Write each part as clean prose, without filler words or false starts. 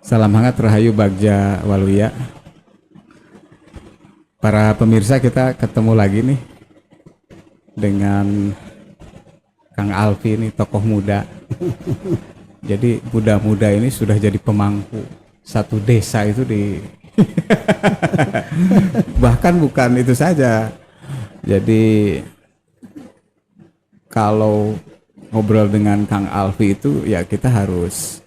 Salam hangat Rahayu Bagja Waluya. Para pemirsa, kita ketemu lagi nih dengan Kang Alfi ini, tokoh muda. Jadi muda-muda ini sudah jadi pemangku satu desa itu di bahkan bukan itu saja. Jadi kalau ngobrol dengan Kang Alfi itu ya kita harus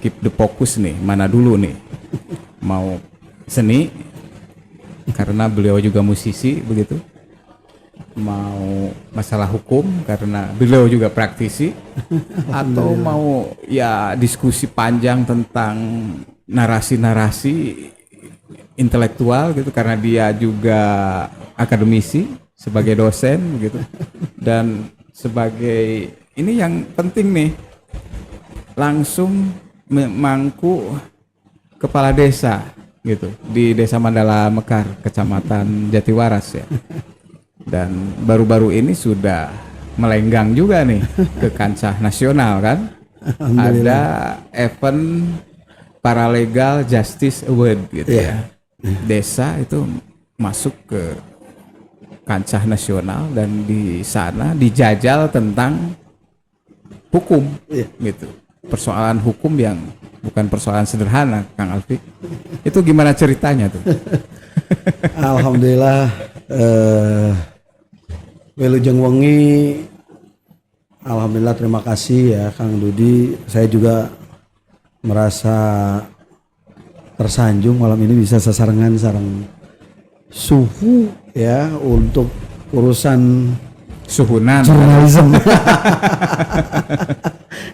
keep the focus nih, mana dulu nih, mau seni karena beliau juga musisi begitu, mau masalah hukum karena beliau juga praktisi, atau mau ya diskusi panjang tentang narasi-narasi intelektual gitu karena dia juga akademisi sebagai dosen gitu, dan sebagai ini yang penting nih, langsung memangku kepala desa gitu di Desa Mandala Mekar, Kecamatan Jatiwaras ya. Dan baru-baru ini sudah melenggang juga nih ke kancah nasional kan. Ada event Paralegal Justice Award gitu ya. Desa itu masuk ke kancah nasional dan di sana dijajal tentang hukum gitu. Persoalan hukum yang bukan persoalan sederhana, Kang Alfi. Itu gimana ceritanya tuh? Alhamdulillah, Wilujeng Wengi, alhamdulillah, terima kasih ya Kang Dudi. Saya juga merasa tersanjung malam ini bisa sesarengan sareng suhu ya untuk urusan Suhunan jurnalisme.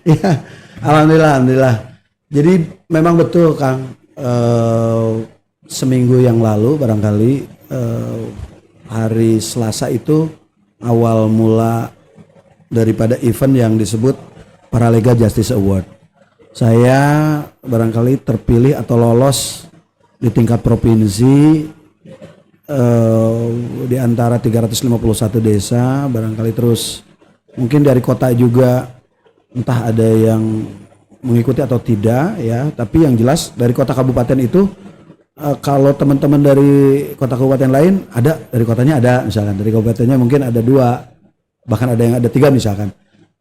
Ya, alhamdulillah. Jadi memang betul Kang, seminggu yang lalu barangkali hari Selasa itu awal mula daripada event yang disebut Paralegal Justice Award. Saya barangkali terpilih atau lolos di tingkat provinsi di antara 351 desa, barangkali terus mungkin dari kota juga entah ada yang mengikuti atau tidak ya, tapi yang jelas dari kota kabupaten itu kalau teman-teman dari kota kabupaten lain ada, dari kotanya ada misalkan, dari kabupatennya mungkin ada 2, bahkan ada yang ada 3 misalkan.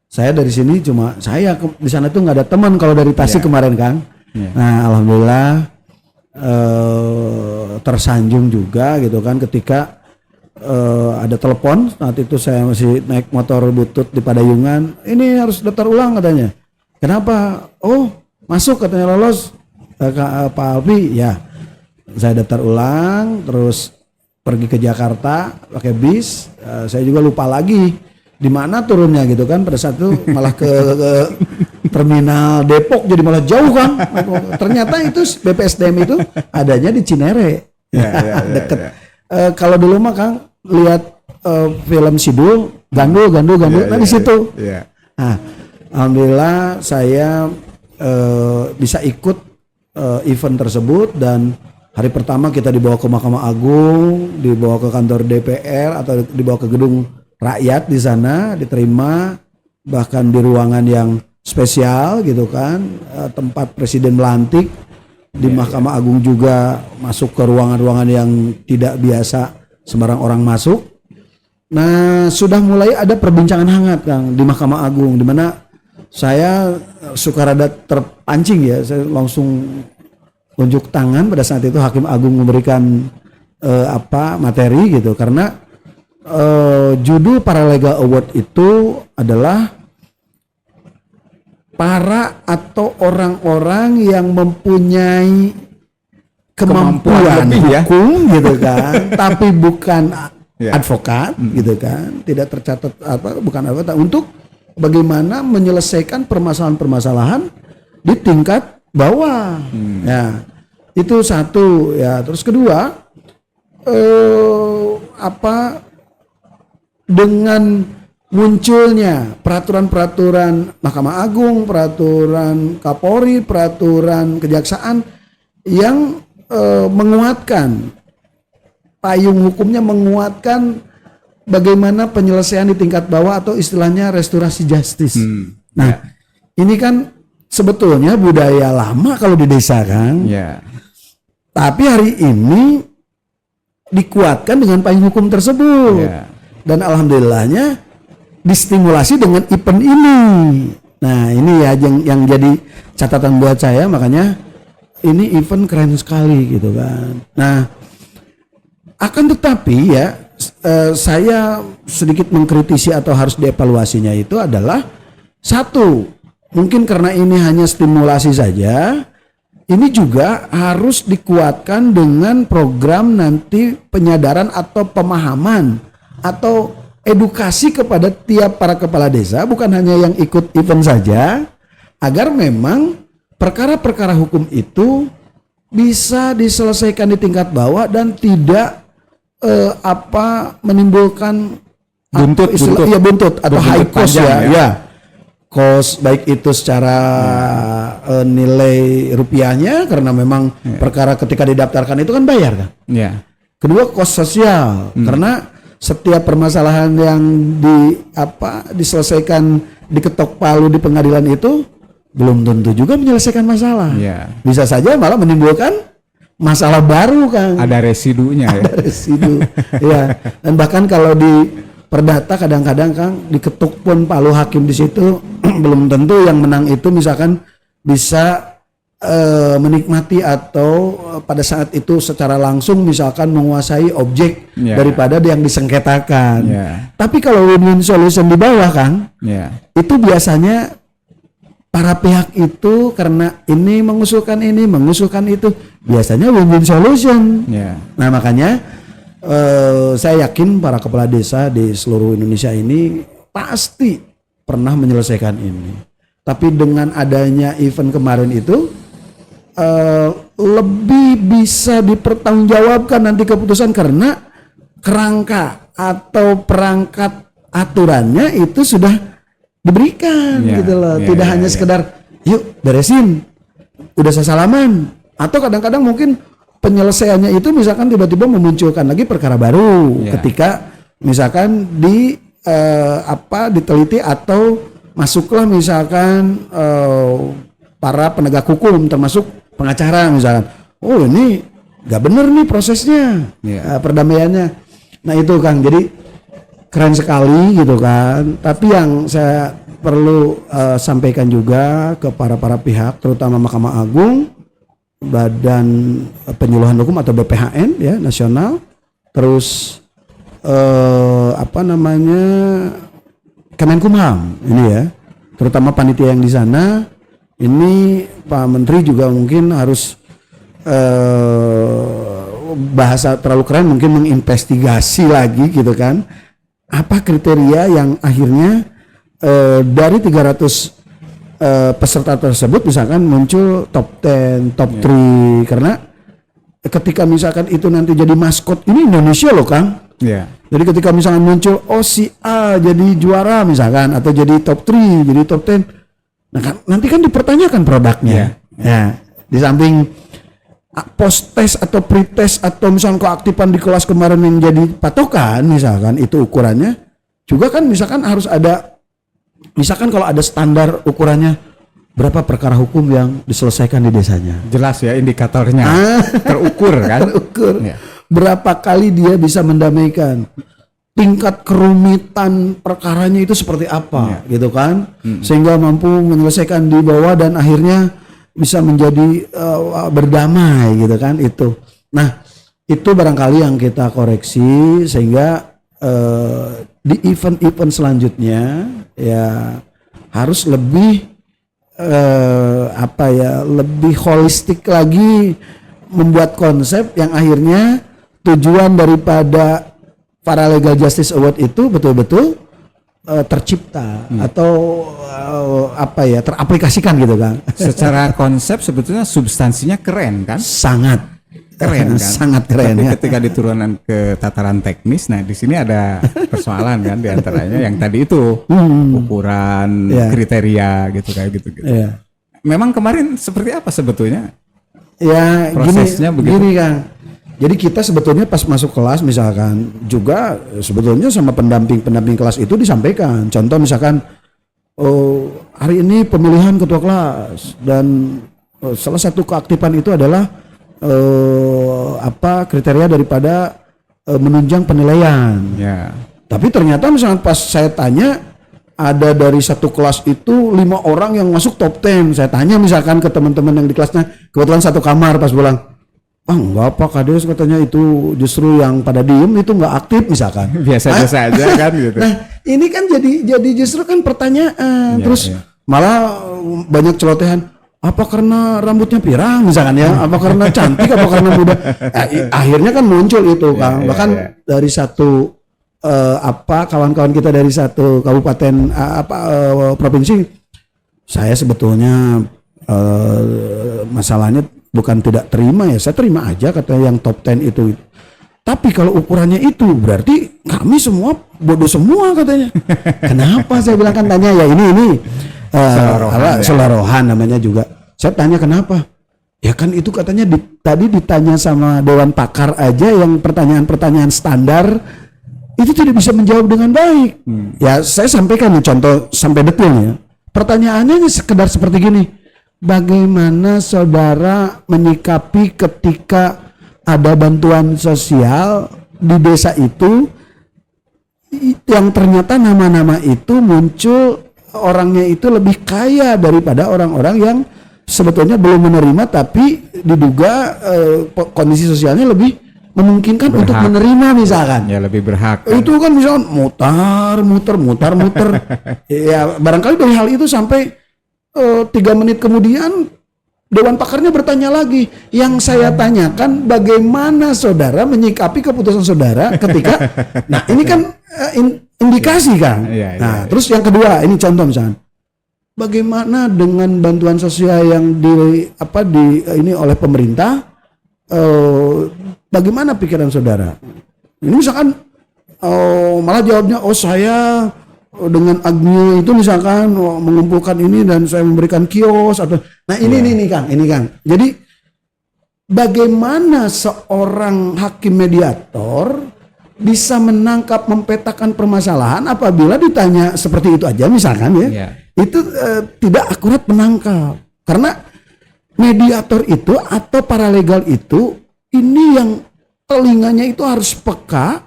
Saya dari sini cuma saya di sana tuh nggak ada teman kalau dari Tasik kemarin Kang. Nah alhamdulillah tersanjung juga gitu kan ketika ada telepon saat itu saya masih naik motor butut di Padayungan, ini harus daftar ulang katanya. Kenapa? Oh masuk katanya, lolos Pak Alfi ya. Saya daftar ulang, terus pergi ke Jakarta pakai bis. Saya juga lupa lagi di mana turunnya gitu kan. Pada saat itu malah ke terminal Depok, jadi malah jauh kan. Ternyata itu BPSDM itu adanya di Cinere, deket. Kalau dulu mah Kang lihat film Sidul, Gandul, nah di situ. Nah, alhamdulillah saya bisa ikut event tersebut, dan hari pertama kita dibawa ke Mahkamah Agung, dibawa ke kantor DPR atau dibawa ke gedung rakyat di sana, diterima bahkan di ruangan yang spesial gitu kan, tempat presiden melantik. Di Mahkamah Agung juga masuk ke ruangan-ruangan yang tidak biasa sembarang orang masuk. Nah, sudah mulai ada perbincangan hangat Kang di Mahkamah Agung, di mana saya suka rada terpancing ya, saya langsung unjuk tangan pada saat itu Hakim Agung memberikan materi gitu, karena judul Paralegal Award itu adalah para atau orang-orang yang mempunyai kemampuan hukum gitu kan, tapi bukan advokat gitu kan, tidak tercatat bukan advokat, untuk bagaimana menyelesaikan permasalahan-permasalahan di tingkat bawah. Ya, itu satu ya. Terus kedua, dengan munculnya peraturan-peraturan Mahkamah Agung, peraturan Kapolri, peraturan Kejaksaan yang menguatkan payung hukumnya, menguatkan bagaimana penyelesaian di tingkat bawah atau istilahnya restorasi justice. Nah, ini kan sebetulnya budaya lama kalau di desa kan. Ya. Tapi hari ini dikuatkan dengan payung hukum tersebut. Ya. Dan alhamdulillahnya distimulasi dengan event ini. Nah, ini ya yang jadi catatan buat saya, makanya ini event keren sekali gitu kan. Nah, akan tetapi ya saya sedikit mengkritisi atau harus dievaluasinya itu adalah satu, mungkin karena ini hanya stimulasi saja, ini juga harus dikuatkan dengan program nanti penyadaran atau pemahaman atau edukasi kepada tiap para kepala desa, bukan hanya yang ikut event saja, agar memang perkara-perkara hukum itu bisa diselesaikan di tingkat bawah dan tidak menimbulkan Buntut atau high cost panjang, ya. Cost baik itu secara nilai rupiahnya, karena memang perkara ketika didaftarkan itu kan bayar kan. Ya. Kedua, cost sosial karena setiap permasalahan yang diselesaikan diketok palu di pengadilan itu belum tentu juga menyelesaikan masalah. Ya. Bisa saja malah menimbulkan masalah baru kan. Ada residunya ya. Ada residu. Ya. Dan bahkan kalau di perdata kadang-kadang kan diketuk pun palu hakim di situ belum tentu yang menang itu misalkan bisa menikmati atau pada saat itu secara langsung misalkan menguasai objek daripada yang disengketakan. Tapi kalau win-win solution di bawah kan, itu biasanya para pihak itu karena ini mengusulkan itu, biasanya win-win solution. Nah makanya saya yakin para kepala desa di seluruh Indonesia ini pasti pernah menyelesaikan ini. Tapi dengan adanya event kemarin itu lebih bisa dipertanggungjawabkan nanti keputusan, karena kerangka atau perangkat aturannya itu sudah diberikan gitu loh. Tidak hanya sekedar yuk beresin, udah saya salaman, atau kadang-kadang mungkin penyelesaiannya itu misalkan tiba-tiba memunculkan lagi perkara baru ketika misalkan diteliti atau masuklah misalkan para penegak hukum termasuk pengacara misalkan, oh ini nggak bener nih prosesnya, perdamaiannya. Nah itu Kang, jadi keren sekali gitu kan. Tapi yang saya perlu sampaikan juga ke para pihak, terutama Mahkamah Agung, Badan Penyuluhan Hukum atau BPHN ya nasional, terus Kemenkumham ini ya, terutama panitia yang di sana. Ini Pak Menteri juga mungkin harus bahasa terlalu keren, mungkin menginvestigasi lagi gitu kan, apa kriteria yang akhirnya dari 300 peserta tersebut misalkan muncul top 10, top 3, karena ketika misalkan itu nanti jadi maskot, ini Indonesia loh Kang. Jadi ketika misalkan muncul si A jadi juara misalkan, atau jadi top 3, jadi top 10, nah kan, nanti kan dipertanyakan produknya. Ya, di samping post test atau pre test atau misalkan keaktifan di kelas kemarin yang jadi patokan misalkan itu ukurannya, juga kan misalkan harus ada, misalkan kalau ada standar ukurannya berapa perkara hukum yang diselesaikan di desanya. Jelas ya indikatornya. Terukur kan? Terukur. Berapa kali dia bisa mendamaikan, tingkat kerumitan perkaranya itu seperti apa gitu kan, sehingga mampu menyelesaikan di bawah dan akhirnya bisa menjadi berdamai gitu kan itu. Nah itu barangkali yang kita koreksi sehingga di event-event selanjutnya ya harus lebih lebih holistik lagi, membuat konsep yang akhirnya tujuan daripada para Legal Justice Award itu betul-betul tercipta atau teraplikasikan gitu kan. Secara konsep sebetulnya substansinya keren kan? Sangat keren kan? Sangat keren. Tapi ketika diturunkan ke tataran teknis, nah di sini ada persoalan kan, diantaranya yang tadi itu ukuran, kriteria gitu kayak gitu. Memang kemarin seperti apa sebetulnya? Ya prosesnya gini Kang. Jadi kita sebetulnya pas masuk kelas misalkan juga sebetulnya sama pendamping kelas itu disampaikan. Contoh misalkan hari ini pemilihan ketua kelas dan salah satu keaktifan itu adalah kriteria daripada menunjang penilaian. Ya. Tapi ternyata misalnya pas saya tanya ada dari satu kelas itu 5 orang yang masuk top 10. Saya tanya misalkan ke teman-teman yang di kelasnya, kebetulan satu kamar, pas pulang, enggak Pak Kades, katanya itu justru yang pada diem itu enggak aktif misalkan. Biasa-biasa aja kan gitu. Nah ini kan jadi justru kan pertanyaan. Terus malah banyak celotehan, apa karena rambutnya pirang misalkan ya, apa karena cantik, apa karena muda. Akhirnya kan muncul itu Kang. Bahkan dari satu kawan-kawan kita dari satu kabupaten provinsi, saya sebetulnya masalahnya bukan tidak terima ya, saya terima aja kata yang top 10 itu. Tapi kalau ukurannya itu berarti kami semua bodoh semua katanya. Kenapa saya bilang kan tanya ya ini selarohan namanya juga. Saya tanya kenapa? Ya kan itu katanya tadi ditanya sama dewan pakar aja yang pertanyaan-pertanyaan standar itu tidak bisa menjawab dengan baik. Ya saya sampaikan nih contoh sampai detailnya. Pertanyaannya sekedar seperti gini. Bagaimana saudara menyikapi ketika ada bantuan sosial di desa itu yang ternyata nama-nama itu muncul orangnya itu lebih kaya daripada orang-orang yang sebetulnya belum menerima tapi diduga kondisi sosialnya lebih memungkinkan berhak untuk menerima misalkan. Ya lebih berhak. Kan? Itu kan misalkan muter. Ya barangkali dari hal itu sampai 3 menit kemudian dewan pakarnya bertanya lagi. Yang saya tanyakan bagaimana saudara menyikapi keputusan saudara ketika nah ini kan indikasi kan. Nah terus yang kedua ini contoh misalkan. Bagaimana dengan bantuan sosial yang ini oleh pemerintah? Bagaimana pikiran saudara? Ini misalkan malah jawabnya saya dengan Agni itu misalkan mengumpulkan ini dan saya memberikan kios atau nah ini Kang. Jadi bagaimana seorang hakim mediator bisa menangkap mempetakan permasalahan apabila ditanya seperti itu aja misalkan ya. Itu tidak akurat menangkap. Karena mediator itu atau paralegal itu ini yang telinganya itu harus peka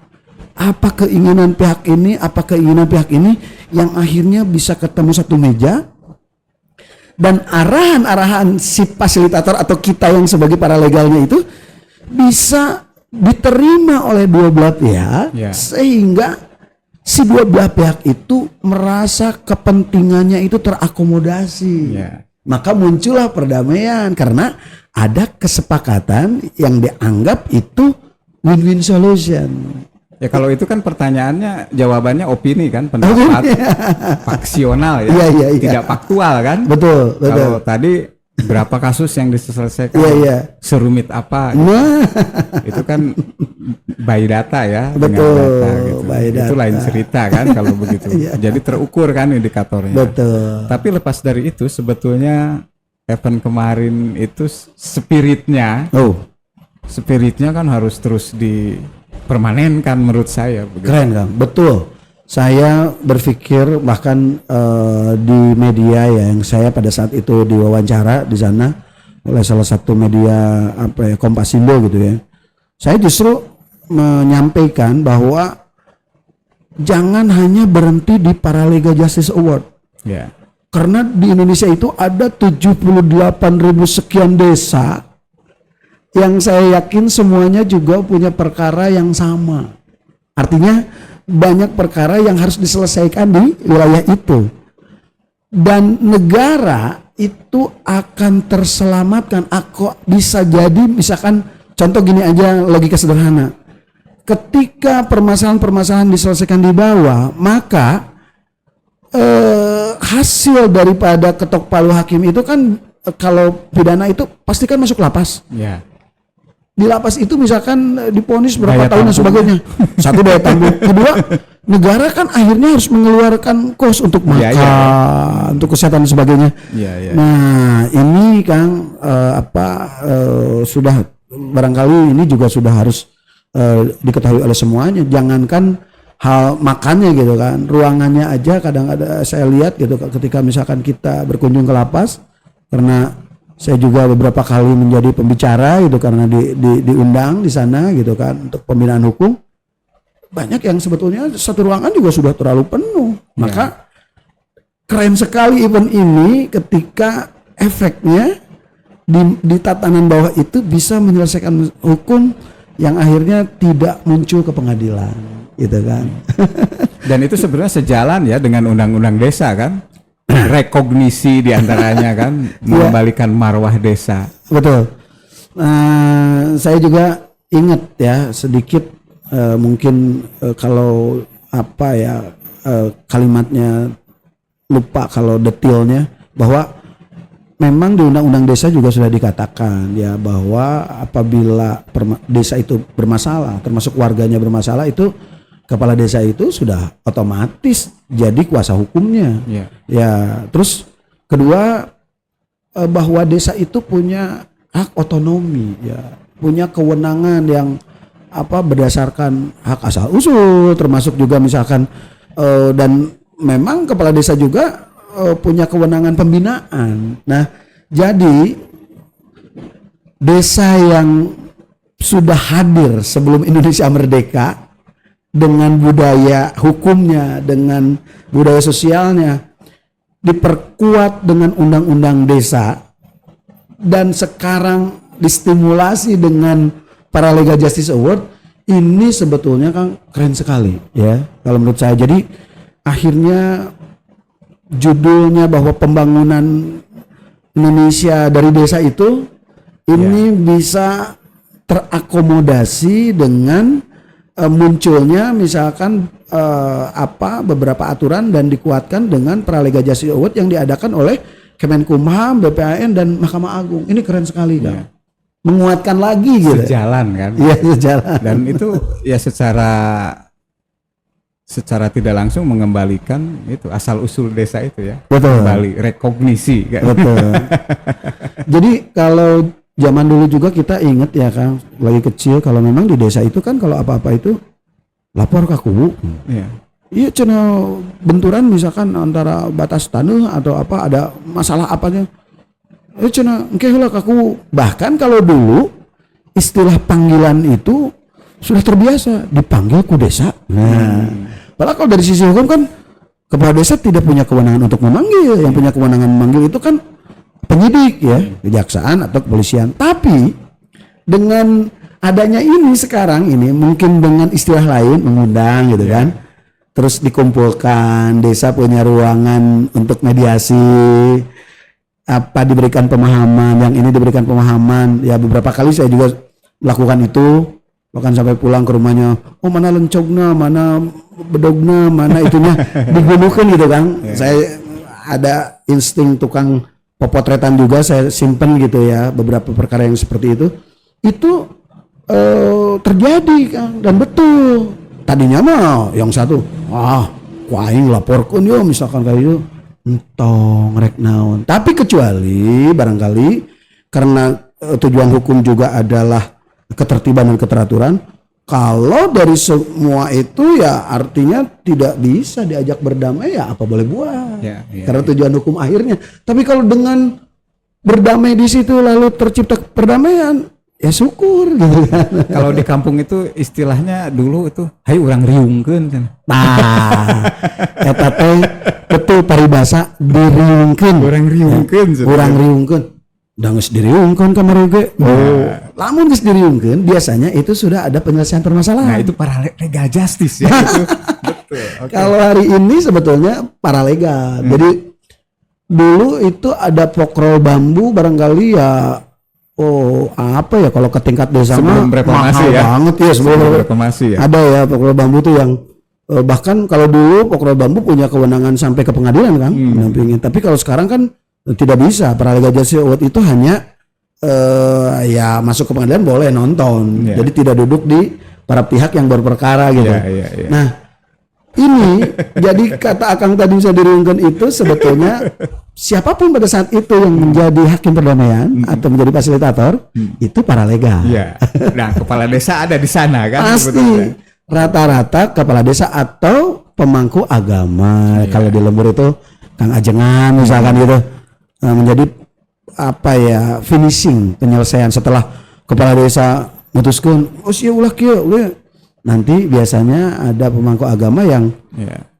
apa keinginan pihak ini, apa keinginan pihak ini yang akhirnya bisa ketemu satu meja dan arahan-arahan si fasilitator atau kita yang sebagai paralegalnya itu bisa diterima oleh dua belah pihak sehingga si dua belah pihak itu merasa kepentingannya itu terakomodasi. Maka muncullah perdamaian karena ada kesepakatan yang dianggap itu win-win solution. Ya kalau itu kan pertanyaannya jawabannya opini kan, pendapat faksional ya, tidak faktual kan. Betul. Kalau tadi berapa kasus yang diselesaikan, serumit apa gitu. Itu kan by data ya. Betul, dengan data gitu. By data. Itu lain cerita kan kalau begitu. Jadi terukur kan indikatornya. Betul. Tapi lepas dari itu sebetulnya event kemarin itu spiritnya kan harus terus dipermanenkan menurut saya. Begitu. Keren Kang, betul. Saya berpikir bahkan di media ya, yang saya pada saat itu diwawancara di sana oleh salah satu media Kompasindo gitu ya. Saya justru menyampaikan bahwa jangan hanya berhenti di Paralegal Justice Award. Karena di Indonesia itu ada 78.000 sekian desa yang saya yakin semuanya juga punya perkara yang sama. Artinya banyak perkara yang harus diselesaikan di wilayah itu. Dan negara itu akan terselamatkan. Aku bisa jadi misalkan contoh gini aja, logika sederhana. Ketika permasalahan-permasalahan diselesaikan di bawah, maka hasil daripada ketok palu hakim itu kan kalau pidana itu pasti kan masuk lapas. Di lapas itu misalkan diponis berapa tahun dan sebagainya. Satu daya tampung. Kedua, negara kan akhirnya harus mengeluarkan kos untuk makan, untuk kesehatan dan sebagainya. Nah, ini Kang sudah barangkali ini juga sudah harus diketahui oleh semuanya. Jangankan hal makannya gitu kan, ruangannya aja kadang-kadang saya lihat gitu ketika misalkan kita berkunjung ke lapas, karena saya juga beberapa kali menjadi pembicara gitu karena diundang di sana gitu kan untuk pembinaan hukum, banyak yang sebetulnya satu ruangan juga sudah terlalu penuh. Maka keren sekali event ini ketika efeknya di tatanan bawah itu bisa menyelesaikan hukum yang akhirnya tidak muncul ke pengadilan gitu kan. Dan itu sebenarnya sejalan ya dengan undang-undang desa kan, rekognisi diantaranya kan, mengembalikan marwah desa. Betul. Saya juga ingat ya sedikit mungkin kalau apa ya kalimatnya lupa kalau detailnya, bahwa memang di undang-undang desa juga sudah dikatakan ya bahwa apabila desa itu bermasalah, termasuk warganya bermasalah, itu kepala desa itu sudah otomatis jadi kuasa hukumnya. Ya, terus kedua bahwa desa itu punya hak otonomi ya, punya kewenangan yang berdasarkan hak asal usul, termasuk juga misalkan dan memang kepala desa juga punya kewenangan pembinaan. Nah, jadi desa yang sudah hadir sebelum Indonesia merdeka dengan budaya hukumnya, dengan budaya sosialnya, diperkuat dengan undang-undang desa, dan sekarang distimulasi dengan Paralega Justice Award, ini sebetulnya kan keren sekali ya kalau menurut saya. Jadi akhirnya judulnya bahwa pembangunan Indonesia dari desa itu ini bisa terakomodasi dengan munculnya misalkan beberapa aturan dan dikuatkan dengan Paralega Justice Award yang diadakan oleh Kemenkumham, BPAN dan Mahkamah Agung. Ini keren sekali kan. Menguatkan lagi gitu. Sejalan kan. Iya, sejalan. Dan itu ya secara tidak langsung mengembalikan itu asal usul desa itu ya. Betul. Kembali rekognisi kan. Betul. Jadi kalau zaman dulu juga kita ingat ya Kang, lagi kecil kalau memang di desa itu kan kalau apa-apa itu lapor ke kubu. Iya. Iya, cina benturan misalkan antara batas tanah atau apa, ada masalah apanya. Cina engke heula ka kubu. Bahkan kalau dulu istilah panggilan itu sudah terbiasa dipanggil ku desa. Nah, padahal kalau dari sisi hukum kan kepala desa tidak punya kewenangan untuk memanggil, yang punya kewenangan memanggil itu kan penyidik ya, kejaksaan atau kepolisian. Tapi dengan adanya ini sekarang ini mungkin dengan istilah lain mengundang gitu kan. Terus dikumpulkan, desa punya ruangan untuk mediasi, diberikan pemahaman, yang ini diberikan pemahaman. Ya beberapa kali saya juga melakukan itu. Bahkan sampai pulang ke rumahnya, mana lencogna, mana bedogna, mana itunya digunakan gitu kan. Saya ada insting tukang popotretan juga, saya simpen gitu ya beberapa perkara yang seperti itu. Itu terjadi kan, dan betul. Tadinya mah yang satu, kuaing laporkan yo misalkan kayak itu, entong rek naon. Tapi kecuali barangkali karena tujuan hukum juga adalah ketertiban dan keteraturan. Kalau dari semua itu ya artinya tidak bisa diajak berdamai, ya apa boleh buat. Karena tujuan hukum akhirnya. Tapi kalau dengan berdamai di situ lalu tercipta perdamaian, ya syukur gitu kan. Kalau di kampung itu istilahnya dulu itu, hai urang riungkeun kan. Nah, eta teh betul paribasa diriungkeun. Urang riungkeun. Urang riungkeun. Da geus diriungkeun kamari ge. Lamun geus diriungkeun biasanya itu sudah ada penyelesaian permasalahan. Nah, itu Paralega Justice ya itu. Betul. Okay. Kalau hari ini sebetulnya paralega. Jadi dulu itu ada pokrol bambu barangkali ya. Apa ya kalau ke tingkat desa sebelum reformasi mahal ya. Banget ya sebelum reformasi ya. Ada ya pokrol bambu tuh yang bahkan kalau dulu pokrol bambu punya kewenangan sampai ke pengadilan kan mendampingi. Tapi kalau sekarang kan tidak bisa. Paralega Justice Award itu hanya ya masuk ke pengadilan boleh nonton. Jadi tidak duduk di para pihak yang berperkara gitu. Nah, ini jadi kata Akang tadi bisa diriungkan itu sebetulnya siapapun pada saat itu yang menjadi hakim perdamaian atau menjadi fasilitator itu paralega. Nah, kepala desa ada di sana kan. Pasti. rata-rata kepala desa atau pemangku agama. Kalau di lembur itu Kang Ajengan misalkan gitu, menjadi apa ya, finishing penyelesaian setelah kepala desa mutuskan oh sia ulah kieu nanti biasanya ada pemangku agama yang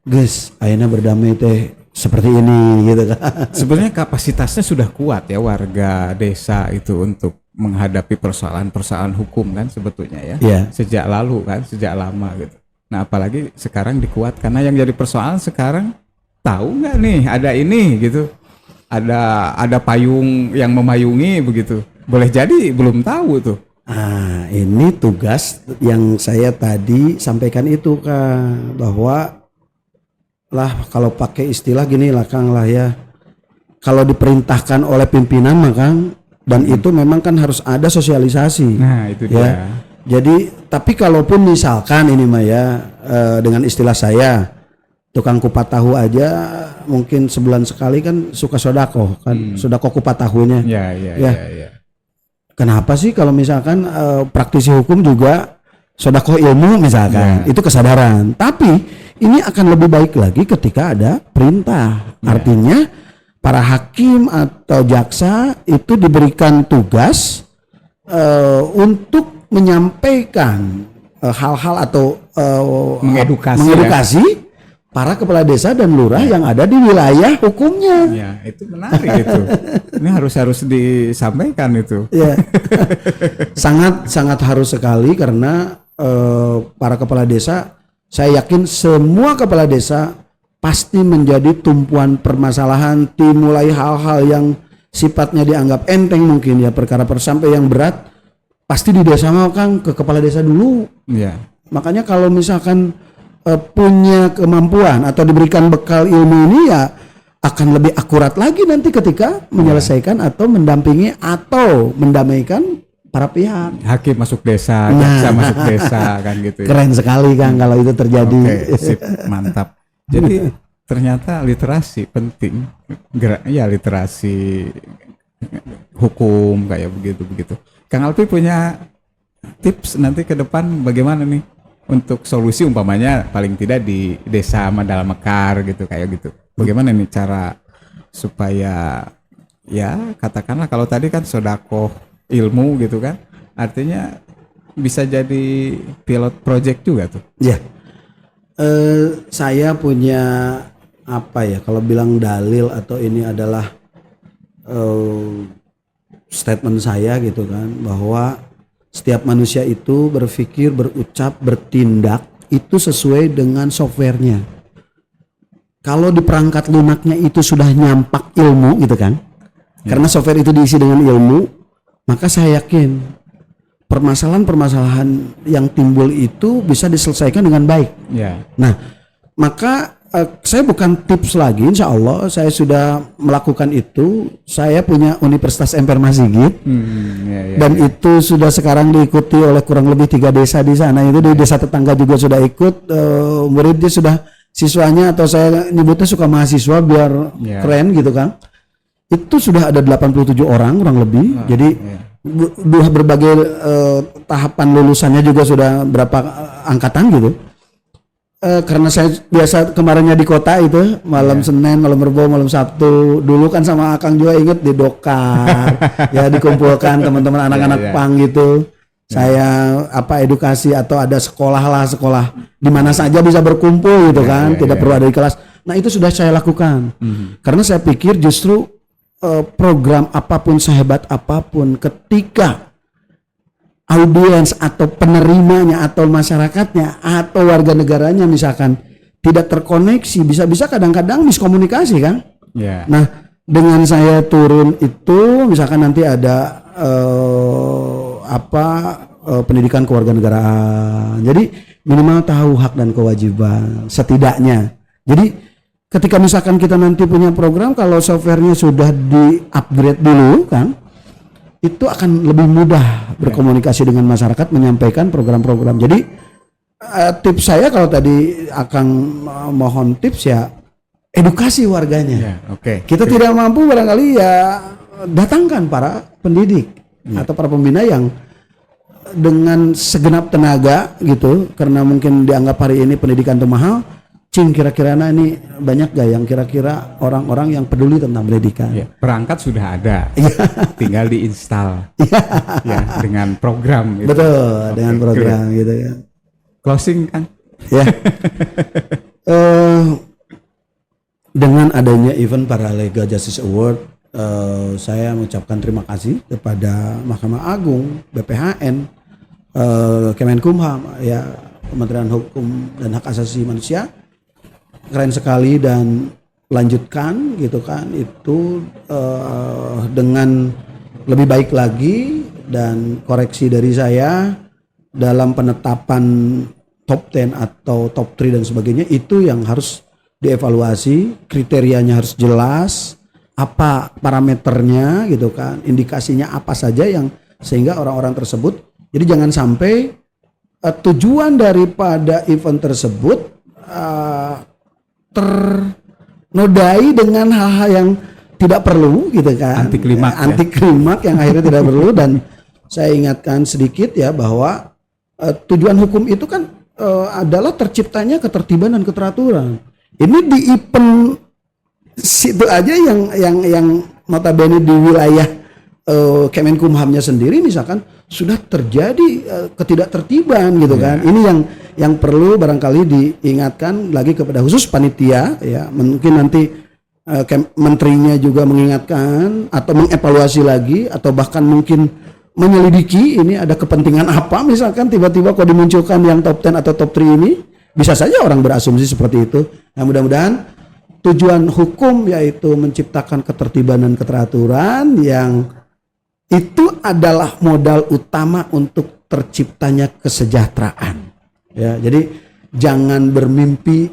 guys ayeuna berdamai teh seperti ini gitu kan. Sebenarnya kapasitasnya sudah kuat ya warga desa itu untuk menghadapi persoalan-persoalan hukum kan sebetulnya ya. Sejak lalu kan, sejak lama gitu. Nah apalagi sekarang dikuat karena yang jadi persoalan sekarang tahu nggak nih ada ini gitu. Ada payung yang memayungi begitu. Boleh jadi belum tahu tuh. Ini tugas yang saya tadi sampaikan itu Kang, bahwa lah kalau pakai istilah gini lah Kang lah ya, kalau diperintahkan oleh pimpinan mah Kang, dan itu memang kan harus ada sosialisasi. Nah itu ya. dia. Jadi tapi kalaupun misalkan ini mah ya, dengan istilah saya tukang kupat tahu aja mungkin sebulan sekali kan suka sodako kan, sodako kupat tahunya. Ya. Kenapa sih kalau misalkan praktisi hukum juga sodako ilmu misalkan, itu kesadaran. Tapi ini akan lebih baik lagi ketika ada perintah. Artinya para hakim atau jaksa itu diberikan tugas untuk menyampaikan hal-hal atau mengedukasi para kepala desa dan lurah yang ada di wilayah hukumnya. Ya, itu menarik itu. Ini harus disampaikan itu. Ya. sangat harus sekali karena para kepala desa, saya yakin semua kepala desa pasti menjadi tumpuan permasalahan, dimulai hal-hal yang sifatnya dianggap enteng mungkin ya, perkara sampai yang berat pasti di desa mau Kang ke kepala desa dulu. Makanya kalau misalkan punya kemampuan atau diberikan bekal ilmu ini ya akan lebih akurat lagi nanti ketika menyelesaikan atau mendampingi atau mendamaikan para pihak. Hakim masuk desa, jaksa masuk desa kan gitu ya. Keren sekali Kang kalau itu terjadi. Oke, sip, mantap. Jadi ternyata literasi penting. Ya literasi hukum kayak begitu. Kang Alpi punya tips nanti ke depan bagaimana nih untuk solusi umpamanya paling tidak di desa Mandala Mekar gitu kayak gitu. Bagaimana nih cara supaya ya katakanlah kalau tadi kan sodako ilmu gitu kan, artinya bisa jadi pilot project juga tuh. Ya, saya punya apa ya, kalau bilang dalil atau ini adalah statement saya gitu kan, bahwa setiap manusia itu berpikir, berucap, bertindak itu sesuai dengan softwarenya. Kalau di perangkat lunaknya itu sudah nyampak ilmu gitu kan, karena software itu diisi dengan ilmu, maka saya yakin permasalahan-permasalahan yang timbul itu bisa diselesaikan dengan baik. Nah, maka saya bukan tips lagi, insya Allah saya sudah melakukan itu. Saya punya Universitas Emper Masigit, dan itu sudah sekarang diikuti oleh kurang lebih 3 desa di sana. Itu di desa tetangga juga sudah ikut, muridnya sudah, siswanya atau saya nyebutnya suka mahasiswa biar keren gitu kan. Itu sudah ada 87 orang kurang lebih. Jadi berbagai tahapan lulusannya juga sudah berapa angkatan gitu. Karena saya biasa kemarinnya di kota itu malam Senin, malam Rebo, malam Sabtu. Dulu kan sama Akang juga inget di Dokar. Ya dikumpulkan teman-teman anak-anak pang gitu. Saya edukasi atau ada sekolah di mana saja bisa berkumpul gitu kan, tidak perlu ada di kelas. Nah, itu sudah saya lakukan. Karena saya pikir justru program apapun, sehebat apapun, ketika audiens atau penerimanya atau masyarakatnya atau warga negaranya misalkan tidak terkoneksi, bisa-bisa kadang-kadang miskomunikasi kan. Nah, dengan saya turun itu misalkan nanti ada pendidikan kewarganegaraan. Jadi minimal tahu hak dan kewajiban setidaknya. Jadi ketika misalkan kita nanti punya program, kalau softwarenya sudah di-upgrade dulu kan, itu akan lebih mudah berkomunikasi dengan masyarakat, menyampaikan program-program. Jadi tips saya kalau tadi akan mohon tips ya edukasi warganya. Kita tidak mampu barangkali ya datangkan para pendidik atau para pembina yang dengan segenap tenaga gitu, karena mungkin dianggap hari ini pendidikan itu mahal. Cing, kira-kira ini banyak gak yang kira-kira orang-orang yang peduli tentang pendidikan? Ya, perangkat sudah ada, Iya. tinggal diinstal ya dengan program gitu. Betul, dengan Oke, program gitu ya. Closing Kang. Ya. Dengan adanya event Paralega Justice Award, saya mengucapkan terima kasih kepada Mahkamah Agung, BPHN, Kemenkumham, ya, Kementerian Hukum dan Hak Asasi Manusia. Keren sekali, dan lanjutkan gitu kan itu dengan lebih baik lagi, dan koreksi dari saya dalam penetapan top 10 atau top 3 dan sebagainya, itu yang harus dievaluasi, kriterianya harus jelas, apa parameternya gitu kan, indikasinya apa saja yang sehingga orang-orang tersebut, jadi jangan sampai tujuan daripada event tersebut ternodai dengan hal-hal yang tidak perlu gitu kan, Anti klimaks ya. anti klimaks yang akhirnya tidak perlu. Dan saya ingatkan sedikit ya bahwa tujuan hukum itu kan adalah terciptanya ketertiban dan keteraturan. Ini di event situ aja yang notabene di wilayah Kemenkumhamnya sendiri misalkan sudah terjadi ketidaktertiban gitu kan. Ini yang perlu barangkali diingatkan lagi kepada khusus panitia ya. Mungkin nanti menterinya juga mengingatkan atau mengevaluasi lagi, atau bahkan mungkin menyelidiki ini ada kepentingan apa, misalkan tiba-tiba kok dimunculkan yang top 10 atau top 3 ini. Bisa saja orang berasumsi seperti itu. Nah, mudah-mudahan tujuan hukum yaitu menciptakan ketertiban dan keteraturan yang itu adalah modal utama untuk terciptanya kesejahteraan. Ya, jadi jangan bermimpi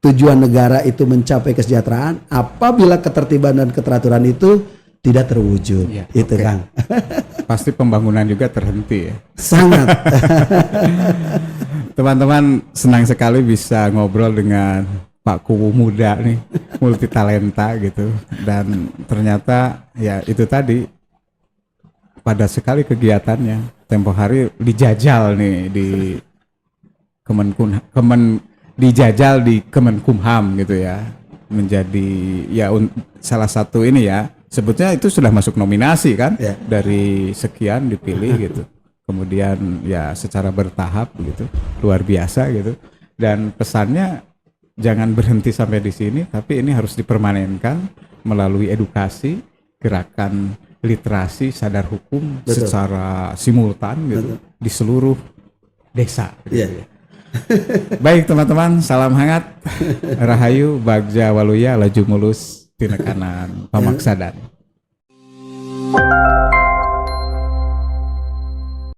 tujuan negara itu mencapai kesejahteraan apabila ketertiban dan keteraturan itu tidak terwujud. Ya, itu oke. Kang. Pasti pembangunan juga terhenti ya. Sangat. Teman-teman, senang sekali bisa ngobrol dengan Pak Kuwu muda nih, multi talenta gitu. Dan ternyata ya itu tadi, padat sekali kegiatannya. Tempo hari dijajal nih di dijajal di Kemenkumham gitu ya. Menjadi ya salah satu ini ya. Sebetulnya itu sudah masuk nominasi kan, Ya. dari sekian dipilih gitu. Kemudian ya secara bertahap gitu, luar biasa gitu. Dan pesannya jangan berhenti sampai di sini, tapi ini harus dipermanenkan melalui edukasi, gerakan literasi, sadar hukum. Betul. Secara simultan gitu di seluruh desa. Gitu. Ya. Baik teman-teman, salam hangat, rahayu, bagja waluya, laju mulus, tinekanan, pamaksadan.